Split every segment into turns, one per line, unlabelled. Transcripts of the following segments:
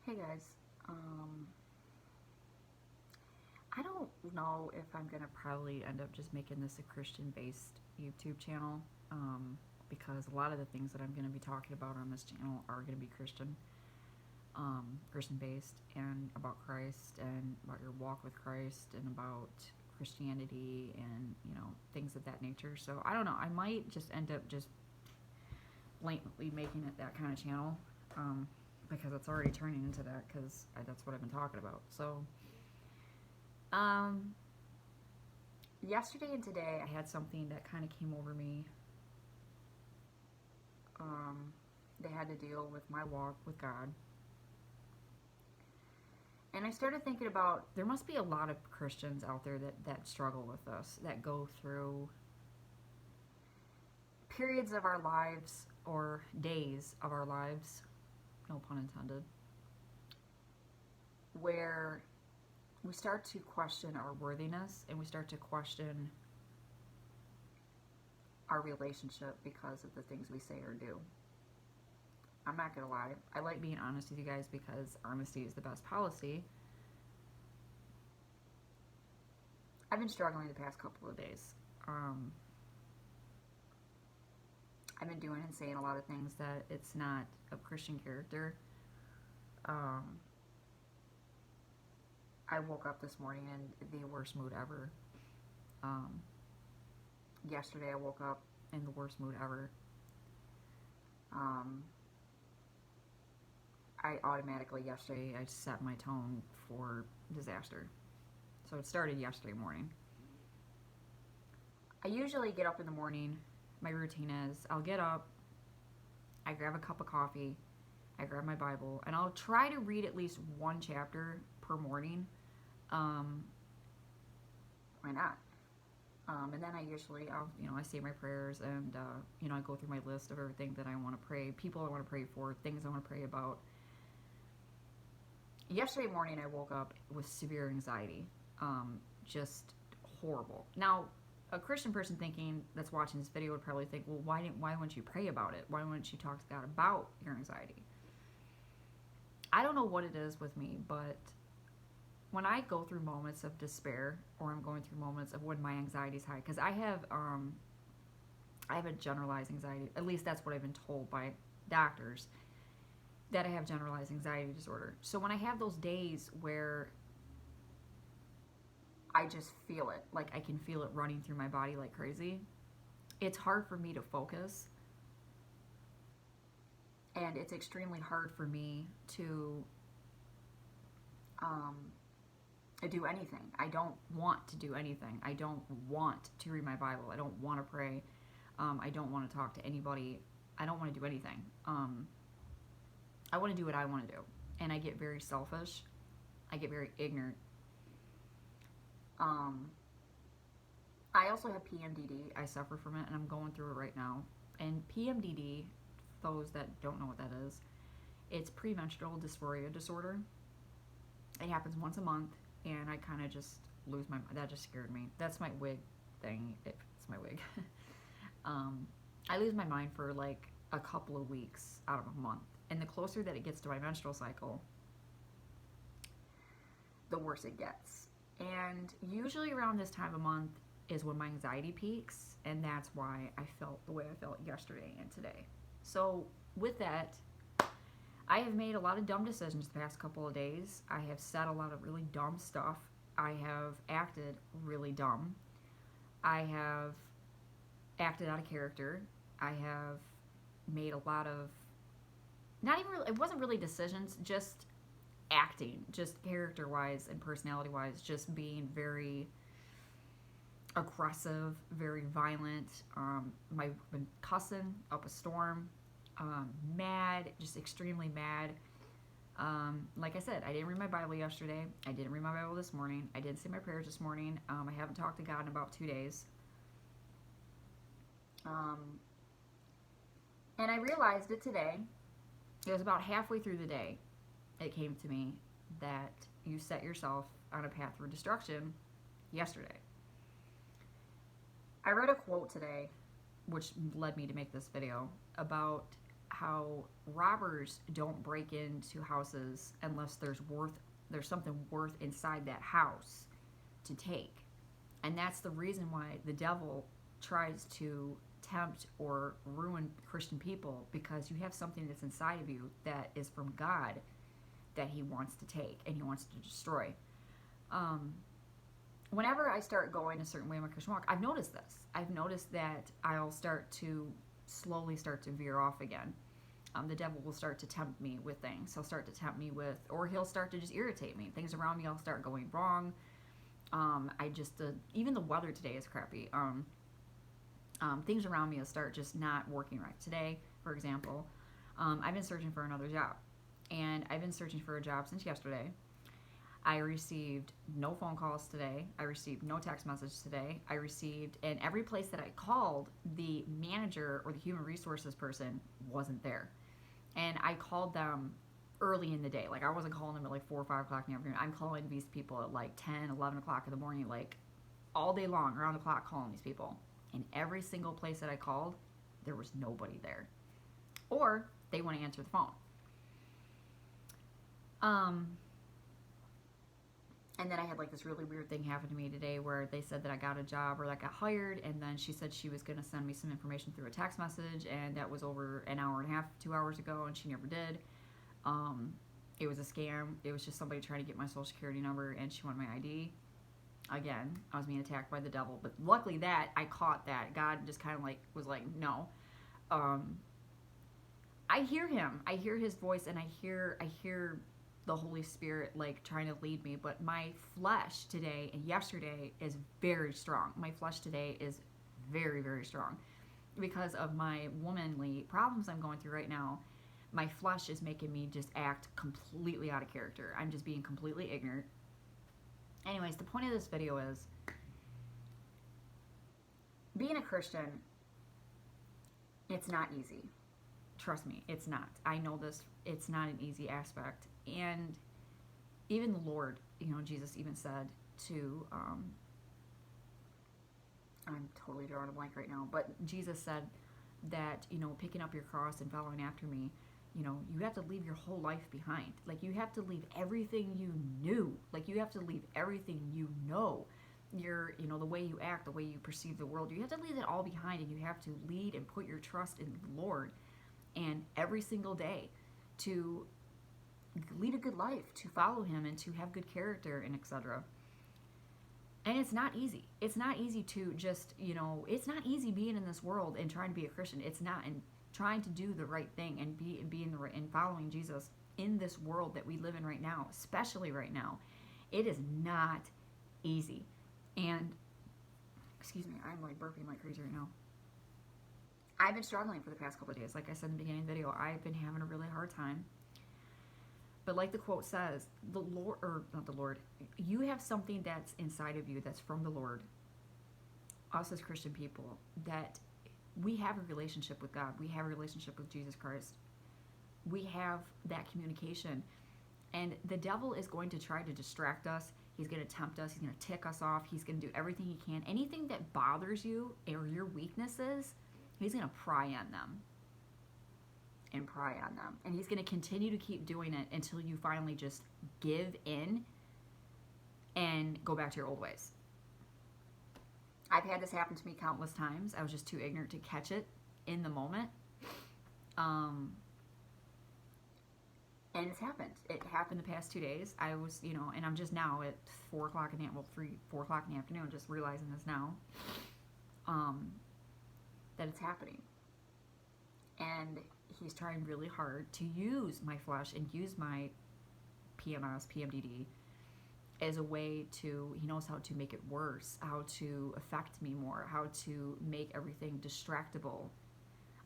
Hey guys, I don't know if I'm gonna probably end up just making this a Christian-based YouTube channel, because a lot of the things that I'm gonna be talking about on this channel are gonna be Christian-based, and about Christ, and about your walk with Christ, and about Christianity, and things of that nature. So I don't know. I might just end up just blatantly making it that kind of channel. Because it's already turning into that, because that's what I've been talking about. So, yesterday and today, I had something that kind of came over me. They had to deal with my walk with God. And I started thinking about, there must be a lot of Christians out there that struggle with this, that go through periods of our lives, or days of our lives, no pun intended, where we start to question our worthiness, and we start to question our relationship because of the things we say or do. I'm not gonna lie, I like being honest with you guys because honesty is the best policy. I've been struggling the past couple of days. I've been doing and saying a lot of things that it's not of Christian character. I woke up this morning in the worst mood ever. Yesterday I woke up in the worst mood ever. I automatically, yesterday, I set my tone for disaster. So it started yesterday morning. I usually get up in the morning. My routine is I'll get up, I grab a cup of coffee, I grab my Bible, and I'll try to read at least one chapter per morning. Why not? And then I usually, I say my prayers, and, I go through my list of everything that I want to pray, people I want to pray for, things I want to pray about. Yesterday morning, I woke up with severe anxiety. Just horrible. Now, a Christian person that's watching this video would probably think, well, why wouldn't you pray about it? Why wouldn't you talk to God about your anxiety? I don't know what it is with me, but when I go through moments of despair, or I'm going through moments of when my anxiety is high, because I have a generalized anxiety, at least that's what I've been told by doctors, that I have generalized anxiety disorder. So when I have those days where I just feel it, like I can feel it running through my body like crazy, it's hard for me to focus, and it's extremely hard for me to do anything. I don't want to do anything. I don't want to read my Bible. I don't want to pray. I don't want to talk to anybody. I don't want to do anything. I want to do what I want to do. And I get very selfish. I get very ignorant. I also have PMDD. I suffer from it, and I'm going through it right now. And PMDD, those that don't know what that is, it's premenstrual dysphoria disorder. It happens once a month, and I kind of just lose my mind. That just scared me. That's my wig thing. It's my wig. I lose my mind for like a couple of weeks out of a month. And the closer that it gets to my menstrual cycle, the worse it gets. And usually around this time of month is when my anxiety peaks, and that's why I felt the way I felt yesterday and today. So with that, I have made a lot of dumb decisions the past couple of days. I have said a lot of really dumb stuff. I have acted really dumb. I have acted out of character. I have made a lot of, not even really, it wasn't really decisions, just acting, just character-wise and personality-wise, just being very aggressive, very violent. I've been cussing up a storm, mad, just extremely mad. Like I said, I didn't read my Bible yesterday. I didn't read my Bible this morning. I didn't say my prayers this morning. I haven't talked to God in about 2 days. And I realized it today. It was about halfway through the day. It came to me that you set yourself on a path for destruction yesterday. I read a quote today, which led me to make this video, about how robbers don't break into houses unless there's something worth inside that house to take. And that's the reason why the devil tries to tempt or ruin Christian people, because you have something that's inside of you that is from God that he wants to take and he wants to destroy. Whenever I start going a certain way in my Christian walk, I've noticed this. I've noticed that I'll slowly start to veer off again. The devil will start to tempt me with things. He'll start to tempt me with, or he'll start to just irritate me. Things around me will start going wrong. Even the weather today is crappy. Things around me will start just not working right. Today, for example, I've been searching for another job. And I've been searching for a job since yesterday. I received no phone calls today. I received no text message today. And every place that I called, the manager or the human resources person wasn't there. And I called them early in the day. Like, I wasn't calling them at like 4 or 5 o'clock in the afternoon. I'm calling these people at like 10, 11 o'clock in the morning, like all day long, around the clock, calling these people. And every single place that I called, there was nobody there. Or they wouldn't answer the phone. And then I had like this really weird thing happen to me today where they said that I got a job or that I got hired, and then she said she was going to send me some information through a text message, and that was over an hour and a half, 2 hours ago, and she never did. It was a scam. It was just somebody trying to get my social security number, and she wanted my ID. Again, I was being attacked by the devil, but luckily that I caught that. God just kind of like was like, no. I hear him. I hear his voice, and I hear the Holy Spirit like trying to lead me, but my flesh today and yesterday is very strong. My flesh today is very, very strong because of my womanly problems I'm going through right now. My flesh is making me just act completely out of character. I'm just being completely ignorant. Anyways, the point of this video is being a Christian, it's not easy. Trust me, it's not. I know this. It's not an easy aspect. And even the Lord, Jesus even said to, I'm totally drawing a blank right now, but Jesus said that, picking up your cross and following after me, you have to leave your whole life behind. Like, you have to leave everything you knew. Like, you have to leave everything you know. The way you act, the way you perceive the world, you have to leave it all behind, and you have to lead and put your trust in the Lord. And every single day to lead a good life, to follow him, and to have good character, and etc. And it's not easy. It's not easy to just, it's not easy being in this world and trying to be a Christian. It's not. And trying to do the right thing and be in the right and following Jesus in this world that we live in right now, especially right now, it is not easy. And excuse me, I'm like burping like crazy right now. I've been struggling for the past couple of days. Like I said in the beginning of the video, I've been having a really hard time. But like the quote says, the Lord, or not the Lord, you have something that's inside of you that's from the Lord, us as Christian people, that we have a relationship with God. We have a relationship with Jesus Christ. We have that communication. And the devil is going to try to distract us. He's going to tempt us. He's going to tick us off. He's going to do everything he can. Anything that bothers you or your weaknesses, he's going to pry on them. And pry on them. And he's going to continue to keep doing it until you finally just give in and go back to your old ways. I've had this happen to me countless times. I was just too ignorant to catch it in the moment. And it's happened. It happened the past 2 days. I was, and I'm just now at 4 o'clock in the, 4 o'clock in the afternoon, just realizing this now, that it's happening. And he's trying really hard to use my flesh and use my PMS, PMDD, as a way to, he knows how to make it worse, how to affect me more, how to make everything distractible,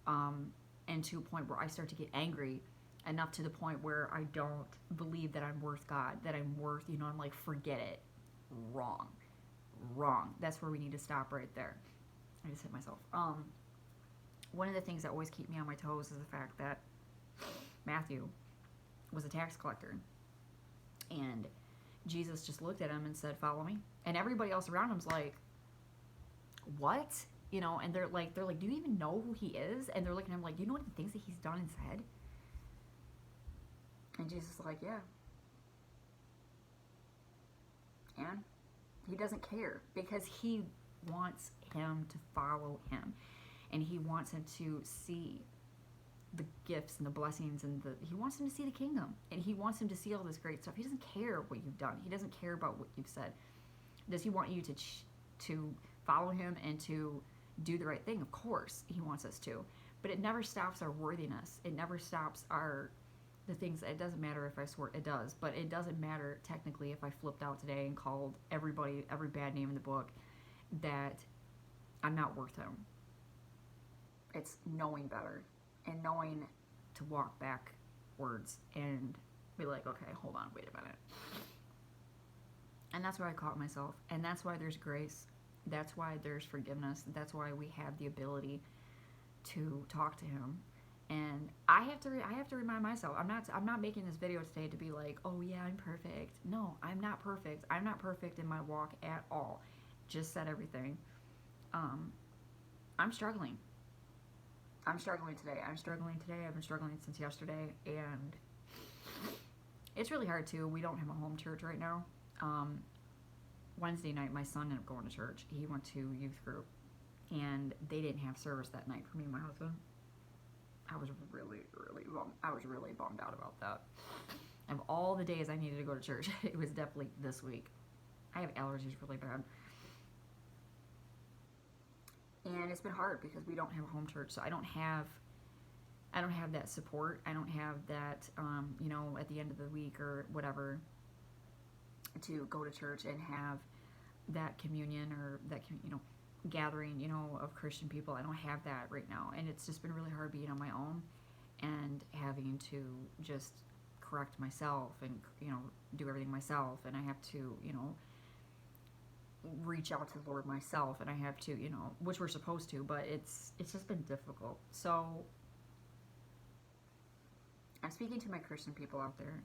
and to a point where I start to get angry enough to the point where I don't believe that I'm worth God, that I'm worth, I'm like, forget it. Wrong. That's where we need to stop right there. I just hit myself. One of the things that always keep me on my toes is the fact that Matthew was a tax collector. And Jesus just looked at him and said, follow me. And everybody else around him's like, what? and they're like, do you even know who he is? And they're looking at him like, do you know what the things that he's done and said? And Jesus is like, yeah. And he doesn't care because he wants him to follow him. And he wants him to see the gifts and the blessings he wants him to see the kingdom. And he wants him to see all this great stuff. He doesn't care what you've done. He doesn't care about what you've said. Does he want you to follow him and to do the right thing? Of course, he wants us to. But it never stops our worthiness. It never stops the things. It doesn't matter if I swear, it does, but it doesn't matter technically if I flipped out today and called everybody every bad name in the book, that I'm not worth him. It's knowing better and knowing to walk backwards and be like, okay, hold on, wait a minute. And that's where I caught myself. And that's why there's grace. That's why there's forgiveness. That's why we have the ability to talk to him. And I have to remind myself, I'm not making this video today to be like, oh yeah, I'm perfect. No, I'm not perfect. I'm not perfect in my walk at all. Just said everything. I'm struggling. I'm struggling today. I've been struggling since yesterday, and it's really hard too. We don't have a home church right now. Wednesday night, my son ended up going to church. He went to youth group, and they didn't have service that night for me and my husband. I was really bummed out about that. Of all the days I needed to go to church, it was definitely this week. I have allergies really bad. And it's been hard because we don't have a home church, so I don't have that support. I don't have that, at the end of the week or whatever, to go to church and have that communion or that, gathering, of Christian people. I don't have that right now. And it's just been really hard being on my own and having to just correct myself and, do everything myself. And I have to, reach out to the Lord myself, and I have to, which we're supposed to, but it's just been difficult. So I'm speaking to my Christian people out there.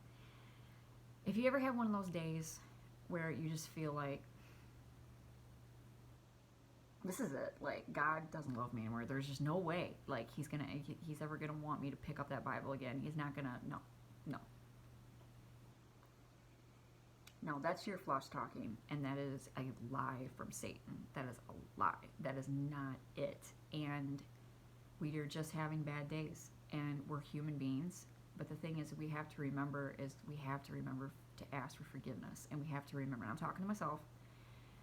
If you ever have one of those days where you just feel like, this is it, like, God doesn't love me anymore, there's just no way, like, he's ever gonna want me to pick up that Bible again. He's not gonna, no, that's your flesh talking, and that is a lie from Satan. That is a lie. That is not it. And we are just having bad days, and we're human beings. But the thing is, we have to remember to ask for forgiveness, and we have to remember, and I'm talking to myself,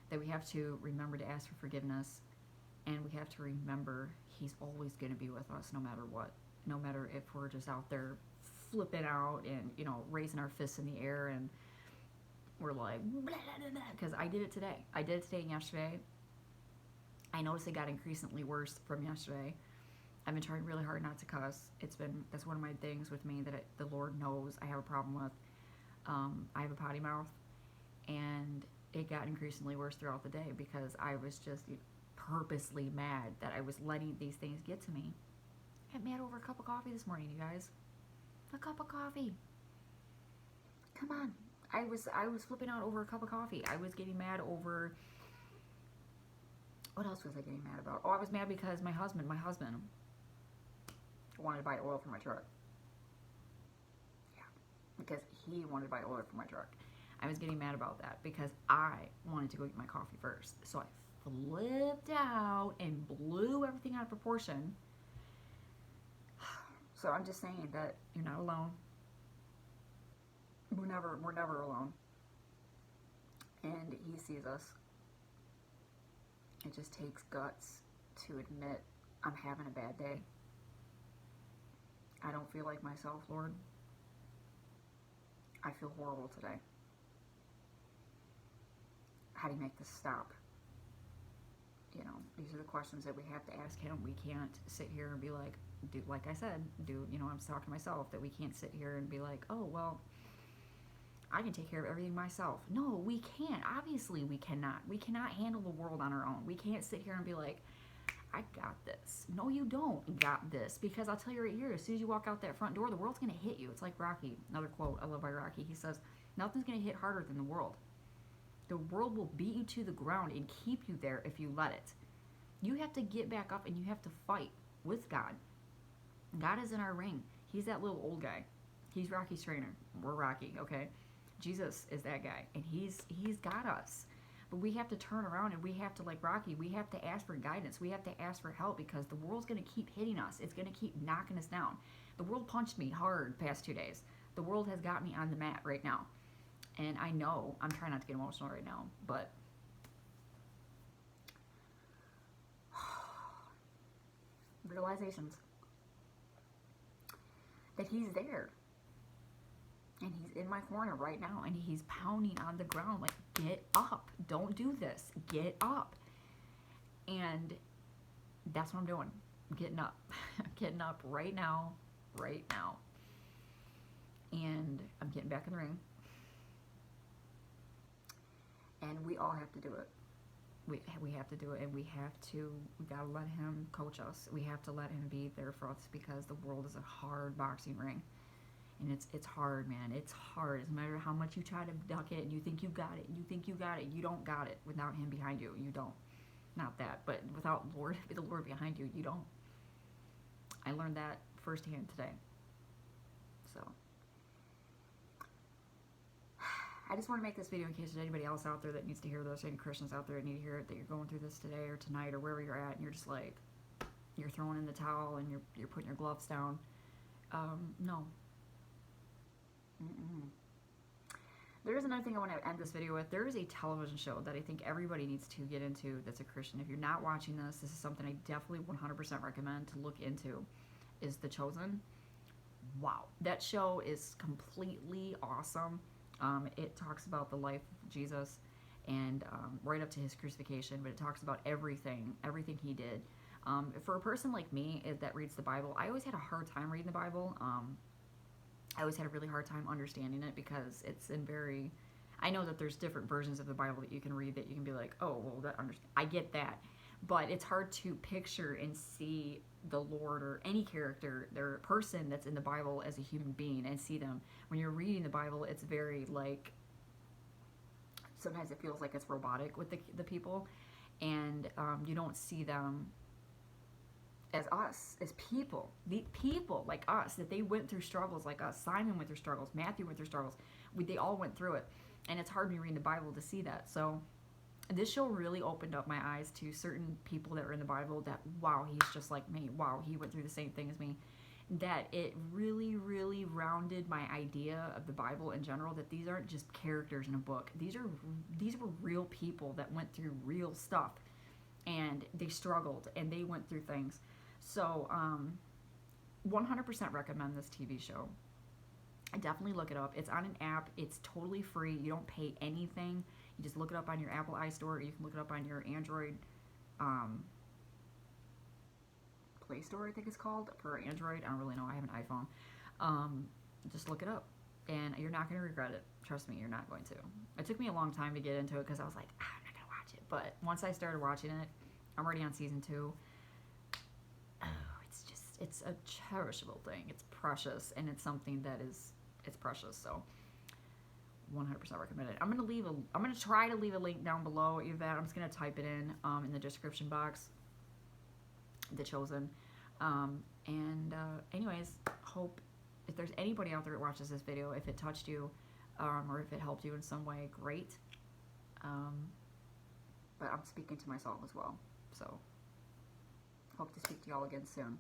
that we have to remember to ask for forgiveness, and we have to remember he's always going to be with us no matter what. No matter if we're just out there flipping out and, raising our fists in the air, and we're like, because I did it today. I did it today and yesterday. I noticed it got increasingly worse from yesterday. I've been trying really hard not to cuss. That's one of my things with me that the Lord knows I have a problem with. I have a potty mouth, and it got increasingly worse throughout the day because I was just purposely mad that I was letting these things get to me. I got mad over a cup of coffee this morning, you guys. A cup of coffee. Come on. I was flipping out over a cup of coffee. I was getting mad over, what else was I getting mad about? Oh, I was mad because my husband wanted to buy oil for my truck. Yeah, because he wanted to buy oil for my truck. I was getting mad about that because I wanted to go get my coffee first. So I flipped out and blew everything out of proportion. So I'm just saying that you're not alone. We're never alone. And he sees us. It just takes guts to admit I'm having a bad day. I don't feel like myself, Lord. I feel horrible today. How do you make this stop? These are the questions that we have to ask him. We can't sit here and be like, like I said, I'm talking to myself, that we can't sit here and be like, oh, well, I can take care of everything myself. No, we can't. Obviously, we cannot. We cannot handle the world on our own. We can't sit here and be like, I got this. No, you don't got this. Because I'll tell you right here, as soon as you walk out that front door, the world's going to hit you. It's like Rocky. Another quote I love by Rocky. He says, nothing's going to hit harder than the world. The world will beat you to the ground and keep you there if you let it. You have to get back up and you have to fight with God. God is in our ring. He's that little old guy. He's Rocky's trainer. We're Rocky, okay? Jesus is that guy, and he's got us. But we have to turn around and we have to, like Rocky, we have to ask for guidance. We have to ask for help because the world's going to keep hitting us. It's going to keep knocking us down. The world punched me hard past 2 days. The world has got me on the mat right now. And I know, I'm trying not to get emotional right now, but realizations that he's there. And he's in my corner right now, and he's pounding on the ground like, get up. Don't do this. Get up. And that's what I'm doing. I'm getting up. I'm getting up right now. Right now. And I'm getting back in the ring. And we all have to do it. We have to do it, and we gotta let him coach us. We have to let him be there for us because the world is a hard boxing ring. And it's hard, man. It's hard. It doesn't matter how much you try to duck it and you think you got it. You don't got it without him behind you. You don't. Not that, but without the Lord behind you, you don't. I learned that firsthand today. So I just want to make this video in case there's anybody else out there that needs to hear this, any Christians out there that need to hear it, that you're going through this today or tonight or wherever you're at, and you're just like, you're throwing in the towel and you're putting your gloves down. No. There is another thing I want to end this video with. There is a television show that I think everybody needs to get into that's a Christian. If you're not watching this is something I definitely 100% recommend to look into, is The Chosen. Wow. That show is completely awesome. It talks about the life of Jesus and right up to his crucifixion, but it talks about everything he did. For a person like me that reads the Bible, I always had a hard time reading the Bible. I always had a really hard time understanding it because it's in very... I know that there's different versions of the Bible that you can read that you can be like, oh, well, I get that. But it's hard to picture and see the Lord or any character, their person that's in the Bible as a human being and see them. When you're reading the Bible, it's very like... Sometimes it feels like it's robotic with the people. And you don't see them as us, as people, the people like us, that they went through struggles like us. Simon went through struggles, Matthew went through struggles. They all went through it. And it's hard when you read the Bible to see that. So this show really opened up my eyes to certain people that were in the Bible that, wow, he's just like me. Wow, he went through the same thing as me. That it really, really rounded my idea of the Bible in general, that these aren't just characters in a book. These were real people that went through real stuff. And they struggled and they went through things. So, 100% recommend this TV show. I definitely look it up. It's on an app. It's totally free. You don't pay anything. You just look it up on your Apple Istore. Or you can look it up on your Android Play Store, I think it's called, for Android. I don't really know. I have an iPhone. Just look it up. And you're not going to regret it. Trust me, you're not going to. It took me a long time to get into it because I was like, I'm not going to watch it. But once I started watching it, I'm already on season 2. It's a cherishable thing. It's precious, and it's something that it's precious. So 100% recommend it. I'm gonna try to leave a link down below. Either that, I'm just gonna type it in the description box. The Chosen. Anyways, hope if there's anybody out there that watches this video, if it touched you, or if it helped you in some way, great. But I'm speaking to myself as well. So hope to speak to y'all again soon.